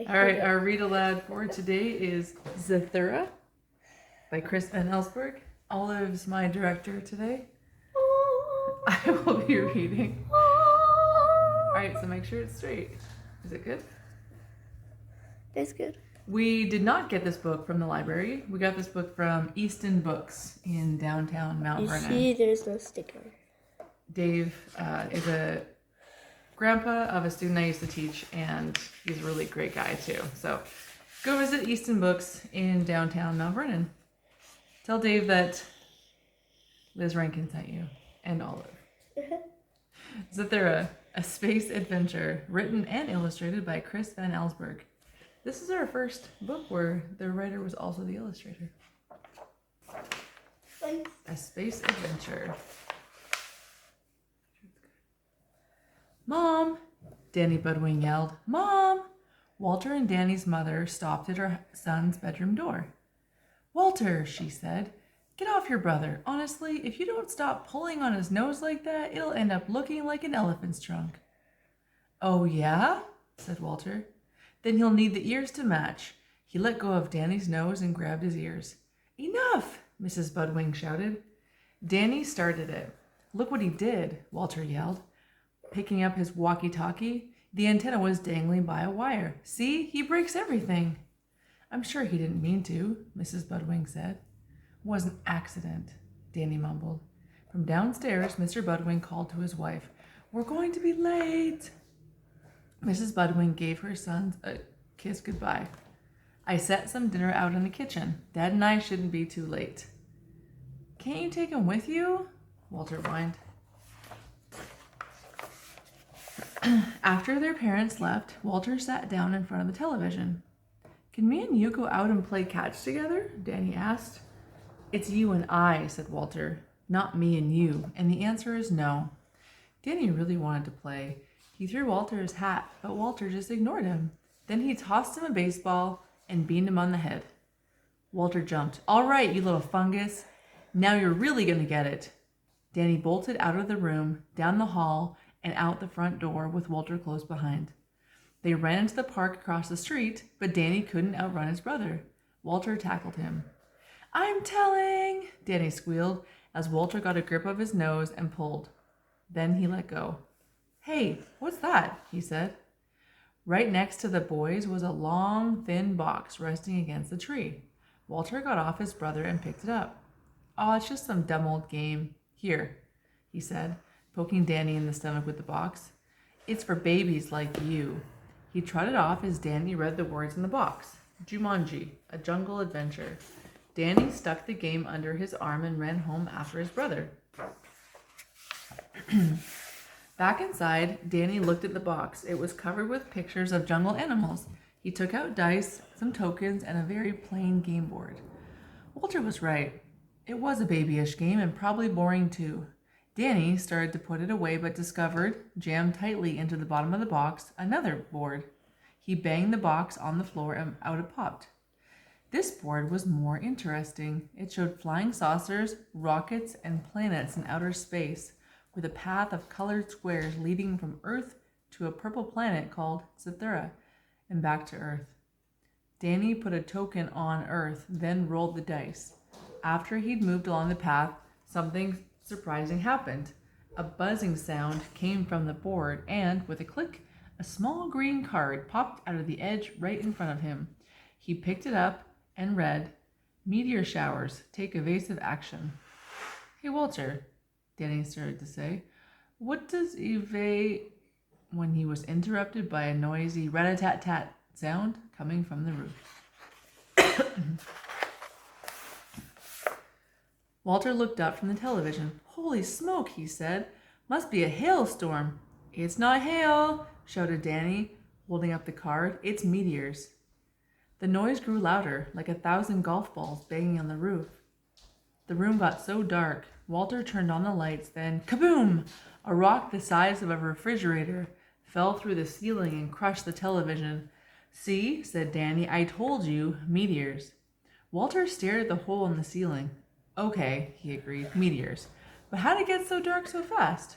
All right, our read aloud for today is Zathura by Chris Van Allsburg. Olive's my director today. I will be reading. All right, so make sure it's straight. Is it good? It's good. We did not get this book from the library. We got this book from Easton Books in downtown Mount Vernon. You see, there's no sticker. Dave is a grandpa of a student I used to teach, and he's a really great guy too. So go visit Easton Books in downtown Mount Vernon. Tell Dave that Liz Rankin sent you, and Olive. Zathura, a space adventure, written and illustrated by Chris Van Allsburg. This is our first book where the writer was also the illustrator. Thanks. A space adventure. Mom! Danny Budwing yelled. Mom! Walter and Danny's mother stopped at her son's bedroom door. Walter, she said, get off your brother. Honestly, if you don't stop pulling on his nose like that, it'll end up looking like an elephant's trunk. Oh, yeah? Said Walter. Then he'll need the ears to match. He let go of Danny's nose and grabbed his ears. Enough! Mrs. Budwing shouted. Danny started it. Look what he did, Walter yelled. Picking up his walkie-talkie, the antenna was dangling by a wire. See, he breaks everything. I'm sure he didn't mean to, Mrs. Budwing said. It was an accident, Danny mumbled. From downstairs, Mr. Budwing called to his wife. We're going to be late. Mrs. Budwing gave her sons a kiss goodbye. I set some dinner out in the kitchen. Dad and I shouldn't be too late. Can't you take him with you? Walter whined. After their parents left, Walter sat down in front of the television. Can me and you go out and play catch together? Danny asked. It's you and I, said Walter, not me and you, and the answer is no. Danny really wanted to play. He threw Walter his hat, but Walter just ignored him. Then he tossed him a baseball and beamed him on the head. Walter jumped. All right, you little fungus. Now you're really going to get it. Danny bolted out of the room, down the hall, and out the front door with Walter close behind. They ran into the park across the street, but Danny couldn't outrun his brother. Walter tackled him. I'm telling, Danny squealed as Walter got a grip of his nose and pulled. Then he let go. Hey, what's that? He said. Right next to the boys was a long, thin box resting against the tree. Walter got off his brother and picked it up. Oh, it's just some dumb old game. Here, he said, poking Danny in the stomach with the box. It's for babies like you. He trotted off as Danny read the words in the box. Jumanji, a jungle adventure. Danny stuck the game under his arm and ran home after his brother. Back inside, Danny looked at the box. It was covered with pictures of jungle animals. He took out dice, some tokens, and a very plain game board. Walter was right. It was a babyish game and probably boring too. Danny started to put it away but discovered, jammed tightly into the bottom of the box, another board. He banged the box on the floor and out it popped. This board was more interesting. It showed flying saucers, rockets, and planets in outer space, with a path of colored squares leading from Earth to a purple planet called Zathura, and back to Earth. Danny put a token on Earth, then rolled the dice. After he'd moved along the path, something surprising happened. A buzzing sound came from the board, and, with a click, a small green card popped out of the edge right in front of him. He picked it up and read, Meteor showers, take evasive action. Hey, Walter, Danny started to say. What does when he was interrupted by a noisy rat-a-tat-tat sound coming from the roof. Walter looked up from the television. Holy smoke, he said. Must be a hailstorm. It's not hail, shouted Danny, holding up the card. It's meteors. The noise grew louder, like 1,000 golf balls banging on the roof. The room got so dark. Walter turned on the lights, then kaboom! A rock the size of a refrigerator fell through the ceiling and crushed the television. See, said Danny, I told you, meteors. Walter stared at the hole in the ceiling. Okay, he agreed, meteors. But how did it get so dark so fast?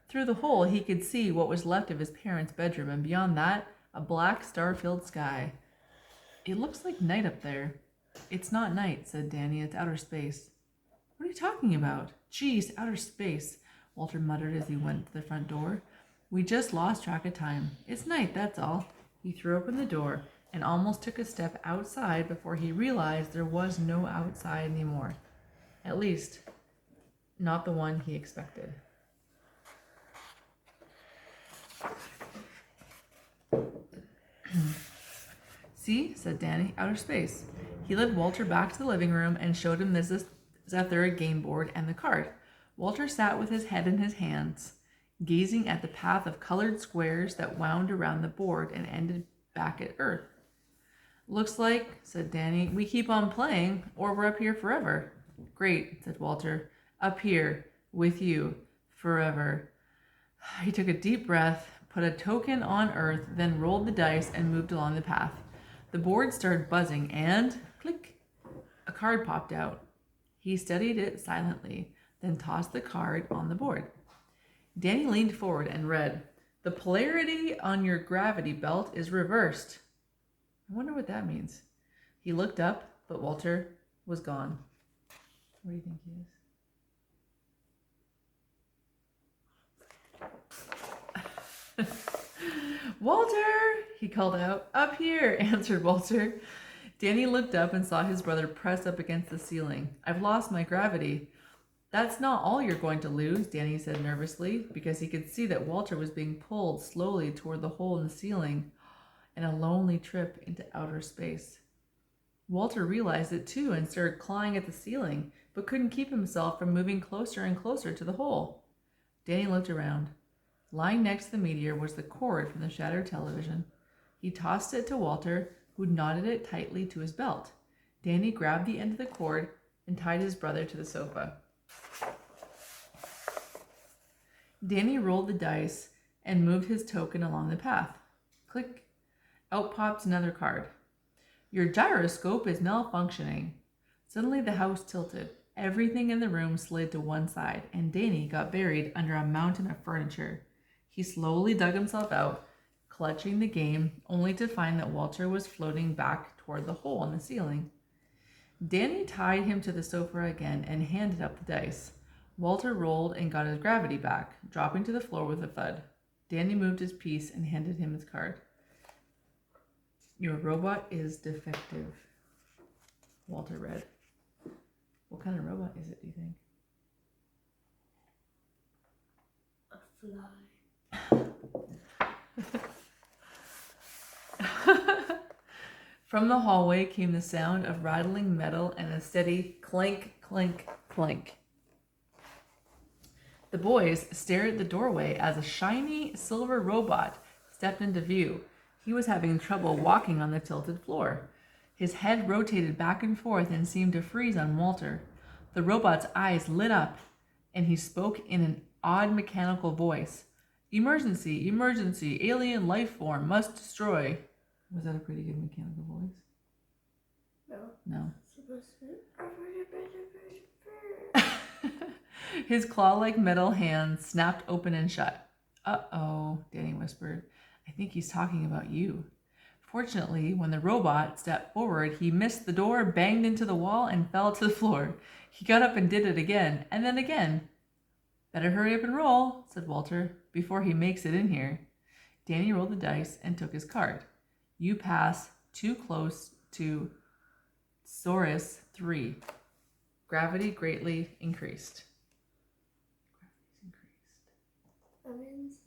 Through the hole, he could see what was left of his parents' bedroom, and beyond that, a black star-filled sky. It looks like night up there. It's not night, said Danny. It's outer space. What are you talking about? Geez, outer space, Walter muttered as he went to the front door. We just lost track of time. It's night, that's all. He threw open the door and almost took a step outside before he realized there was no outside anymore. At least, not the one he expected. See, said Danny, outer space. He led Walter back to the living room and showed him the Zathura game board and the card. Walter sat with his head in his hands, gazing at the path of colored squares that wound around the board and ended back at Earth. Looks like, said Danny, we keep on playing, or we're up here forever. Great, said Walter. Up here, with you, forever. He took a deep breath, put a token on Earth, then rolled the dice and moved along the path. The board started buzzing and, click, a card popped out. He studied it silently, then tossed the card on the board. Danny leaned forward and read, the polarity on your gravity belt is reversed. I wonder what that means. He looked up, but Walter was gone. Where do you think he is? Walter, he called out. Up here, answered Walter. Danny looked up and saw his brother pressed up against the ceiling. I've lost my gravity. That's not all you're going to lose, Danny said nervously, because he could see that Walter was being pulled slowly toward the hole in the ceiling and a lonely trip into outer space. Walter realized it too and started clawing at the ceiling, but couldn't keep himself from moving closer and closer to the hole. Danny looked around. Lying next to the Meteor was the cord from the shattered television. He tossed it to Walter, who knotted it tightly to his belt. Danny grabbed the end of the cord and tied his brother to the sofa. Danny rolled the dice and moved his token along the path. Click. Out pops another card. Your gyroscope is malfunctioning. Suddenly the house tilted. Everything in the room slid to one side, and Danny got buried under a mountain of furniture. He slowly dug himself out, clutching the game, only to find that Walter was floating back toward the hole in the ceiling. Danny tied him to the sofa again and handed up the dice. Walter rolled and got his gravity back, dropping to the floor with a thud. Danny moved his piece and handed him his card. Your robot is defective, Walter read. What kind of robot is it, do you think? A fly. From the hallway came the sound of rattling metal and a steady clink, clink, clink. The boys stared at the doorway as a shiny silver robot stepped into view. He was having trouble walking on the tilted floor. His head rotated back and forth and seemed to freeze on Walter. The robot's eyes lit up, and he spoke in an odd mechanical voice. Emergency, emergency, alien life form must destroy. Was that a pretty good mechanical voice? No. Supposed to be. His claw-like metal hands snapped open and shut. Uh-oh, Danny whispered. I think he's talking about you. Fortunately, when the robot stepped forward, he missed the door, banged into the wall, and fell to the floor. He got up and did it again, and then again. Better hurry up and roll, said Walter, before he makes it in here. Danny rolled the dice and took his card. You pass too close to Saurus 3. Gravity greatly increased.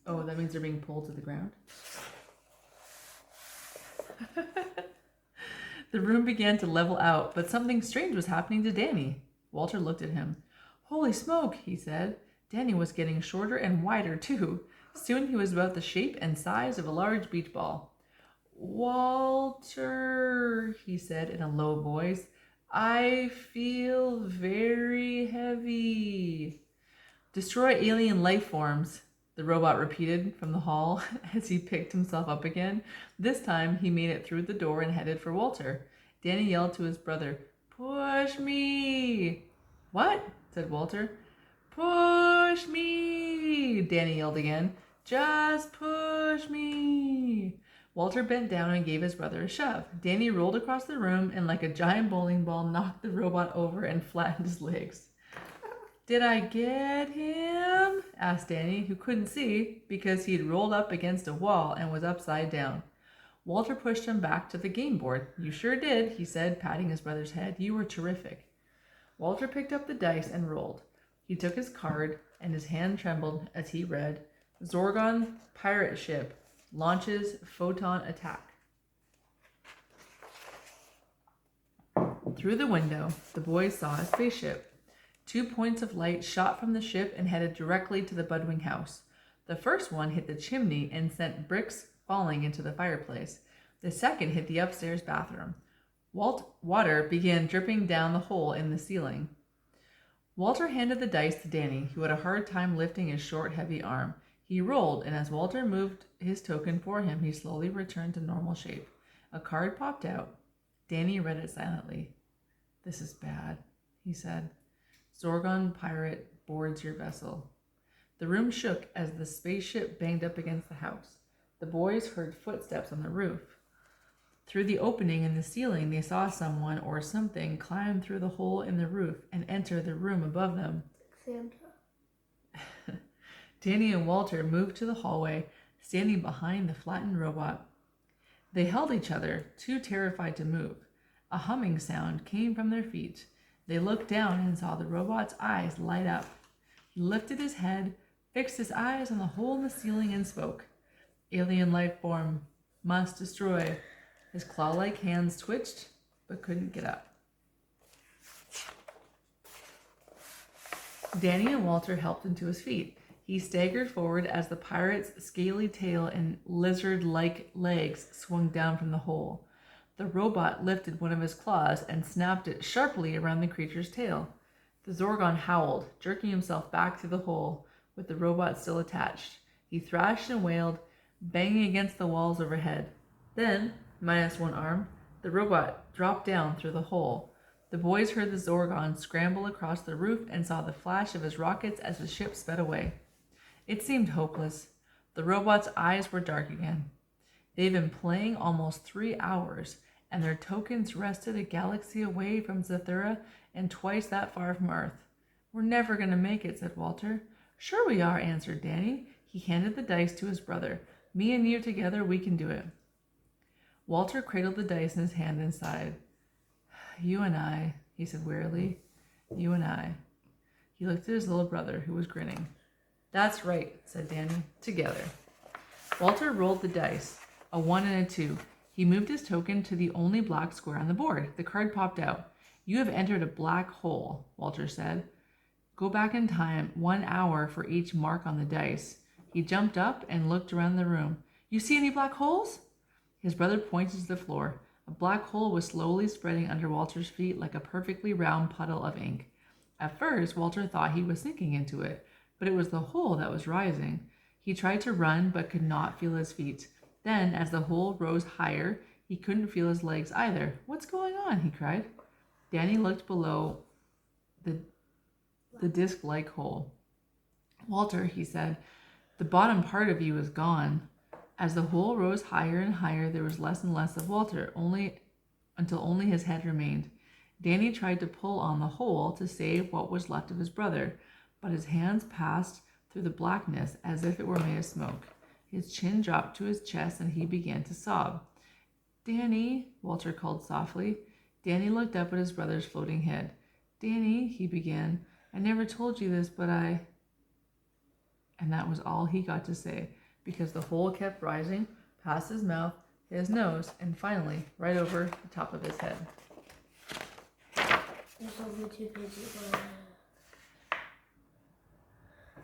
That means they're being pulled to the ground. The room began to level out, but something strange was happening to Danny. Walter looked at him. Holy smoke, he said. Danny was getting shorter and wider, too. Soon he was about the shape and size of a large beach ball. Walter, he said in a low voice, I feel very heavy. Destroy alien life forms, the robot repeated from the hall as he picked himself up again. This time he made it through the door and headed for Walter. Danny yelled to his brother, Push me! What? Said Walter. Push me! Danny yelled again. Just push me! Walter bent down and gave his brother a shove. Danny rolled across the room and like a giant bowling ball knocked the robot over and flattened his legs. "Did I get him?" asked Danny, who couldn't see because he had rolled up against a wall and was upside down. Walter pushed him back to the game board. "You sure did," he said, patting his brother's head. "You were terrific." Walter picked up the dice and rolled. He took his card, and his hand trembled as he read, "Zorgon pirate ship launches photon attack." Through the window, the boys saw a spaceship. 2 points of light shot from the ship and headed directly to the Budwing house. The first one hit the chimney and sent bricks falling into the fireplace. The second hit the upstairs bathroom. Water began dripping down the hole in the ceiling. Walter handed the dice to Danny, who had a hard time lifting his short, heavy arm. He rolled, and as Walter moved his token for him, he slowly returned to normal shape. A card popped out. Danny read it silently. "This is bad," he said. "Zorgon pirate boards your vessel." The room shook as the spaceship banged up against the house. The boys heard footsteps on the roof. Through the opening in the ceiling, they saw someone or something climb through the hole in the roof and enter the room above them. Santa. Danny and Walter moved to the hallway, standing behind the flattened robot. They held each other, too terrified to move. A humming sound came from their feet. They looked down and saw the robot's eyes light up. He lifted his head, fixed his eyes on the hole in the ceiling, and spoke. "Alien life form, must destroy." His claw-like hands twitched, but couldn't get up. Danny and Walter helped him to his feet. He staggered forward as the pirate's scaly tail and lizard-like legs swung down from the hole. The robot lifted one of his claws and snapped it sharply around the creature's tail. The Zorgon howled, jerking himself back through the hole, with the robot still attached. He thrashed and wailed, banging against the walls overhead. Then, minus one arm, the robot dropped down through the hole. The boys heard the Zorgon scramble across the roof and saw the flash of his rockets as the ship sped away. It seemed hopeless. The robot's eyes were dark again. They've been playing almost 3 hours, and their tokens rested a galaxy away from Zathura and twice that far from Earth. "We're never going to make it," said Walter. "Sure we are," answered Danny. He handed the dice to his brother. "Me and you together, we can do it." Walter cradled the dice in his hand and sighed. "You and I," he said wearily. "You and I." He looked at his little brother, who was grinning. "That's right," said Danny. "Together." Walter rolled the dice, a 1 and a 2. He moved his token to the only black square on the board. The card popped out. "You have entered a black hole," Walter said. "Go back in time 1 hour for each mark on the dice." He jumped up and looked around the room. "You see any black holes?" His brother pointed to the floor. A black hole was slowly spreading under Walter's feet like a perfectly round puddle of ink. At first, Walter thought he was sinking into it, but it was the hole that was rising. He tried to run but could not feel his feet. Then, as the hole rose higher, he couldn't feel his legs either. "What's going on?" he cried. Danny looked below the disc-like hole. "Walter," he said, "the bottom part of you is gone." As the hole rose higher and higher, there was less and less of Walter, until only his head remained. Danny tried to pull on the hole to save what was left of his brother, but his hands passed through the blackness as if it were made of smoke. His chin dropped to his chest and he began to sob. "Danny," Walter called softly. Danny looked up at his brother's floating head. "Danny," he began, "I never told you this, but I..." And that was all he got to say, because the hole kept rising past his mouth, his nose, and finally right over the top of his head. There's only 2 pages.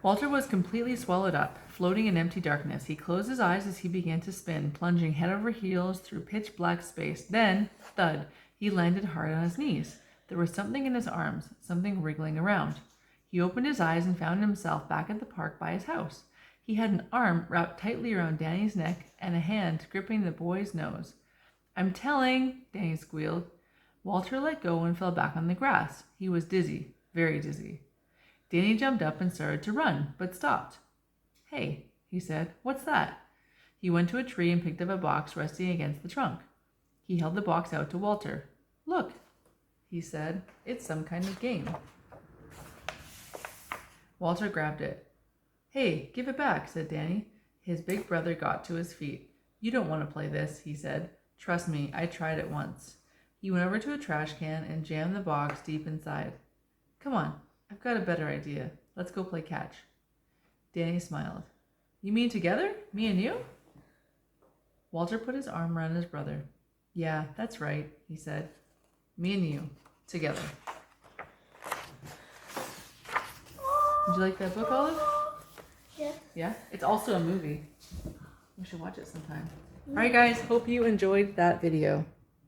Walter was completely swallowed up, floating in empty darkness. He closed his eyes as he began to spin, plunging head over heels through pitch-black space. Then, thud, he landed hard on his knees. There was something in his arms, something wriggling around. He opened his eyes and found himself back at the park by his house. He had an arm wrapped tightly around Danny's neck and a hand gripping the boy's nose. "I'm telling," Danny squealed. Walter let go and fell back on the grass. He was dizzy, very dizzy. Danny jumped up and started to run, but stopped. "Hey," he said, "what's that?" He went to a tree and picked up a box resting against the trunk. He held the box out to Walter. "Look," he said. "It's some kind of game." Walter grabbed it. "Hey, give it back," said Danny. His big brother got to his feet. "You don't want to play this," he said. "Trust me, I tried it once." He went over to a trash can and jammed the box deep inside. "Come on, I've got a better idea. Let's go play catch." Danny smiled. "You mean together? Me and you?" Walter put his arm around his brother. "Yeah, that's right," he said. "Me and you, together." Did you like that book, Olive? Yes. Yeah? It's also a movie. We should watch it sometime. All right, guys. Hope you enjoyed that video.